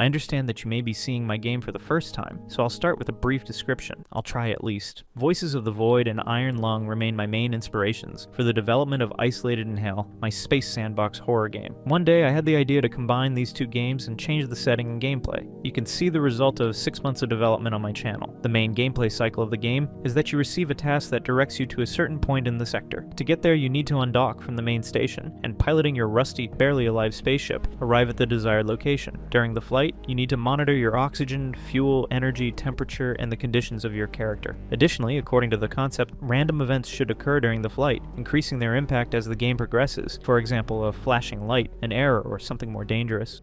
I understand that you may be seeing my game for the first time, so I'll start with a brief description. I'll try at least. Voices of the Void and Iron Lung remain my main inspirations for the development of Isolated in Hell, my space sandbox horror game. One day I had the idea to combine these two games and change the setting and gameplay. You can see the result of 6 months of development on my channel. The main gameplay cycle of the game is that you receive a task that directs you to a certain point in the sector. To get there, you need to undock from the main station, and piloting your rusty, barely alive spaceship, arrive at the desired location. During the flight, you need to monitor your oxygen, fuel, energy, temperature, and the conditions of your character. Additionally, according to the concept, random events should occur during the flight, increasing their impact as the game progresses. For example, a flashing light, an error, or something more dangerous.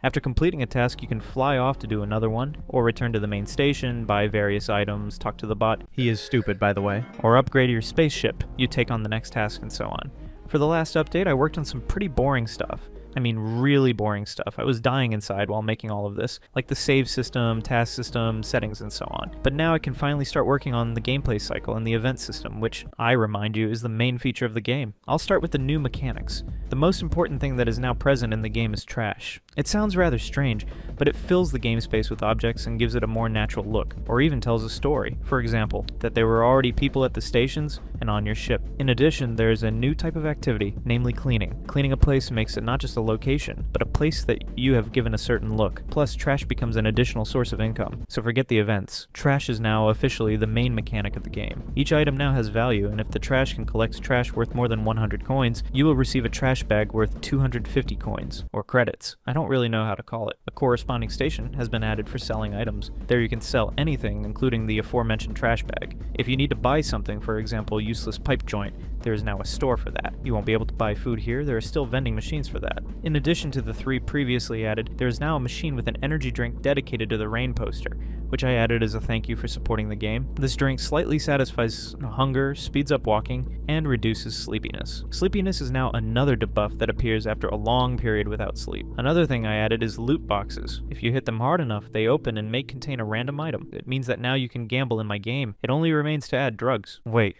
After completing a task, you can fly off to do another one, or return to the main station, buy various items, talk to the bot, he is stupid by the way, or upgrade your spaceship, you take on the next task, and so on. For the last update, I worked on some pretty boring stuff. I mean really boring stuff. I was dying inside while making all of this, like the save system, task system, settings, and so on. But now I can finally start working on the gameplay cycle and the event system, which, I remind you, is the main feature of the game. I'll start with the new mechanics. The most important thing that is now present in the game is trash. It sounds rather strange, but it fills the game space with objects and gives it a more natural look, or even tells a story. For example, that there were already people at the stations and on your ship. In addition, there is a new type of activity, namely cleaning. Cleaning a place makes it not just a location, but a place that you have given a certain look. Plus, trash becomes an additional source of income. So forget the events. Trash is now officially the main mechanic of the game. Each item now has value, and if the trash can collect trash worth more than 100 coins, you will receive a trash bag worth 250 coins, or credits. I don't really know how to call it. A corresponding station has been added for selling items. There you can sell anything, including the aforementioned trash bag. If you need to buy something, for example, useless pipe joint, there is now a store for that. You won't be able to buy food here, there are still vending machines for that. In addition to the 3 previously added, there is now a machine with an energy drink dedicated to the rain poster, which I added as a thank you for supporting the game. This drink slightly satisfies hunger, speeds up walking, and reduces sleepiness. Sleepiness is now another debuff that appears after a long period without sleep. Another thing I added is loot boxes. If you hit them hard enough, they open and may contain a random item. It means that now you can gamble in my game. It only remains to add drugs. Wait.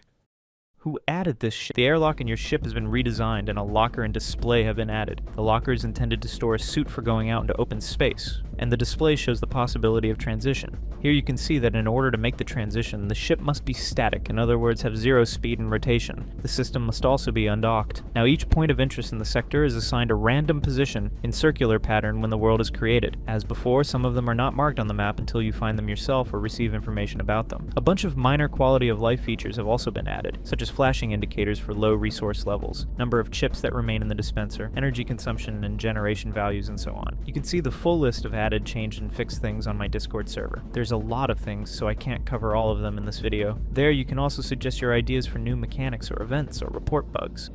Who added this shit? The airlock in your ship has been redesigned and a locker and display have been added. The locker is intended to store a suit for going out into open space, and the display shows the possibility of transition. Here you can see that in order to make the transition, the ship must be static, in other words have 0 speed and rotation. The system must also be undocked. Now each point of interest in the sector is assigned a random position in circular pattern when the world is created. As before, some of them are not marked on the map until you find them yourself or receive information about them. A bunch of minor quality of life features have also been added, such as flashing indicators for low resource levels, number of chips that remain in the dispenser, energy consumption and generation values, and so on. You can see the full list of added, changed, and fixed things on my Discord server. There's a lot of things, so I can't cover all of them in this video. There you can also suggest your ideas for new mechanics or events or report bugs.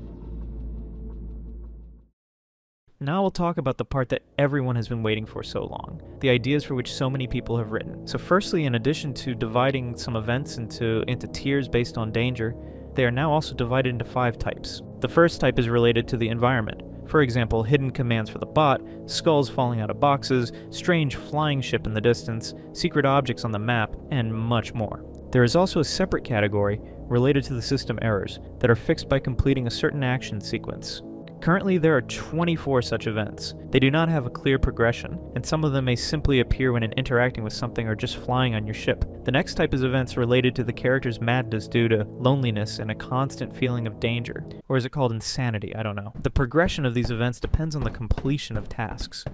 Now we'll talk about the part that everyone has been waiting for so long, the ideas for which so many people have written. So firstly, in addition to dividing some events into tiers based on danger, they are now also divided into 5 types. The first type is related to the environment. For example, hidden commands for the bot, skulls falling out of boxes, strange flying ship in the distance, secret objects on the map, and much more. There is also a separate category related to the system errors that are fixed by completing a certain action sequence. Currently, there are 24 such events. They do not have a clear progression, and some of them may simply appear when interacting with something or just flying on your ship. The next type is events related to the character's madness due to loneliness and a constant feeling of danger. Or is it called insanity? I don't know. The progression of these events depends on the completion of tasks.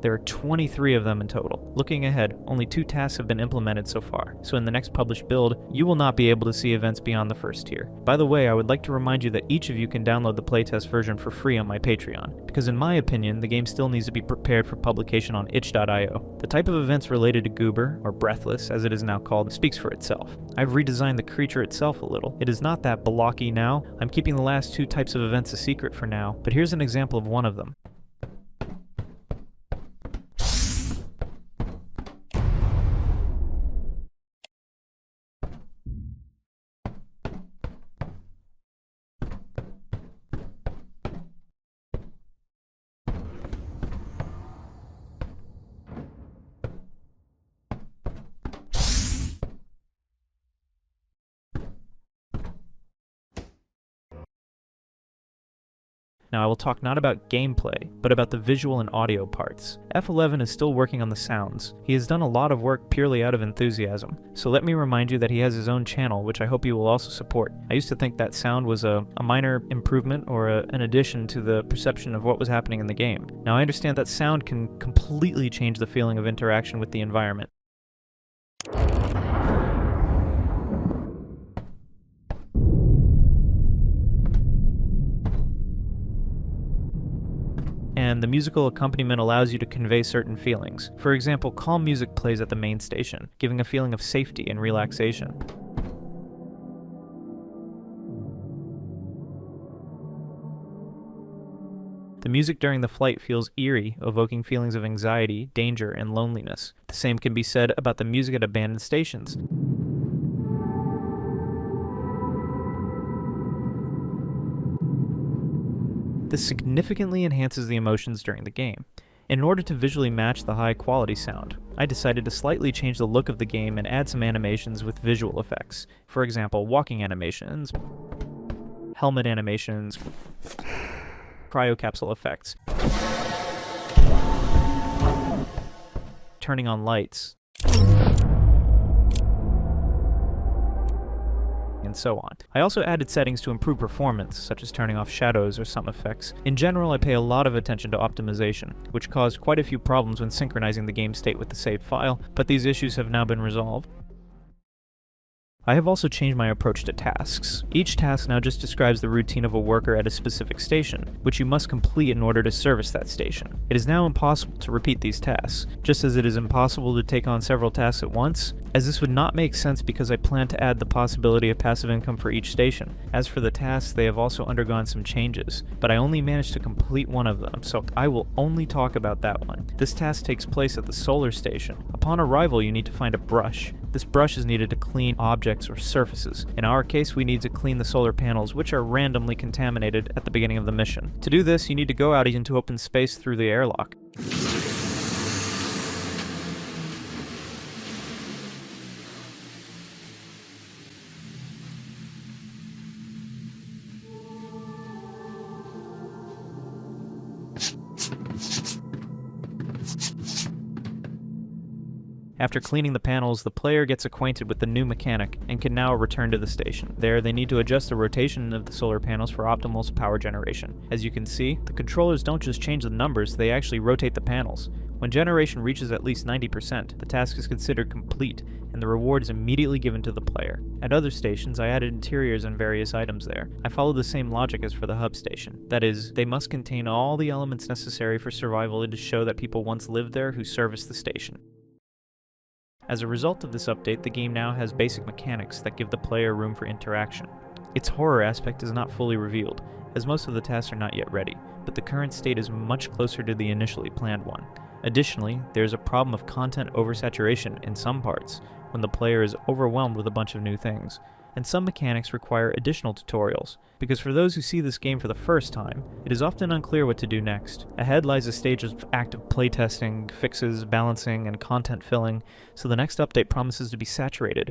There are 23 of them in total. Looking ahead, only 2 tasks have been implemented so far, so in the next published build, you will not be able to see events beyond the first tier. By the way, I would like to remind you that each of you can download the playtest version for free on my Patreon, because in my opinion, the game still needs to be prepared for publication on itch.io. The type of events related to Goober, or Breathless as it is now called, speaks for itself. I've redesigned the creature itself a little. It is not that blocky now. I'm keeping the last 2 types of events a secret for now, but here's an example of one of them. Now I will talk not about gameplay, but about the visual and audio parts. F11 is still working on the sounds. He has done a lot of work purely out of enthusiasm, so let me remind you that he has his own channel, which I hope you will also support. I used to think that sound was a minor improvement or an addition to the perception of what was happening in the game. Now I understand that sound can completely change the feeling of interaction with the environment. And the musical accompaniment allows you to convey certain feelings. For example, calm music plays at the main station, giving a feeling of safety and relaxation. The music during the flight feels eerie, evoking feelings of anxiety, danger, and loneliness. The same can be said about the music at abandoned stations. This significantly enhances the emotions during the game. In order to visually match the high-quality sound, I decided to slightly change the look of the game and add some animations with visual effects. For example, walking animations, helmet animations, cryocapsule effects, turning on lights, and so on. I also added settings to improve performance, such as turning off shadows or some effects. In general, I pay a lot of attention to optimization, which caused quite a few problems when synchronizing the game state with the saved file, but these issues have now been resolved. I have also changed my approach to tasks. Each task now just describes the routine of a worker at a specific station, which you must complete in order to service that station. It is now impossible to repeat these tasks, just as it is impossible to take on several tasks at once, as this would not make sense because I plan to add the possibility of passive income for each station. As for the tasks, they have also undergone some changes, but I only managed to complete one of them, so I will only talk about that one. This task takes place at the solar station. Upon arrival, you need to find a brush. This brush is needed to clean objects or surfaces. In our case, we need to clean the solar panels, which are randomly contaminated at the beginning of the mission. To do this, you need to go out into open space through the airlock. After cleaning the panels, the player gets acquainted with the new mechanic and can now return to the station. There, they need to adjust the rotation of the solar panels for optimal power generation. As you can see, the controllers don't just change the numbers, they actually rotate the panels. When generation reaches at least 90%, the task is considered complete, and the reward is immediately given to the player. At other stations, I added interiors and various items there. I followed the same logic as for the hub station. That is, they must contain all the elements necessary for survival and to show that people once lived there who serviced the station. As a result of this update, the game now has basic mechanics that give the player room for interaction. Its horror aspect is not fully revealed, as most of the tasks are not yet ready, but the current state is much closer to the initially planned one. Additionally, there is a problem of content oversaturation in some parts, when the player is overwhelmed with a bunch of new things. And some mechanics require additional tutorials, because for those who see this game for the first time, it is often unclear what to do next. Ahead lies a stage of active playtesting, fixes, balancing, and content filling, so the next update promises to be saturated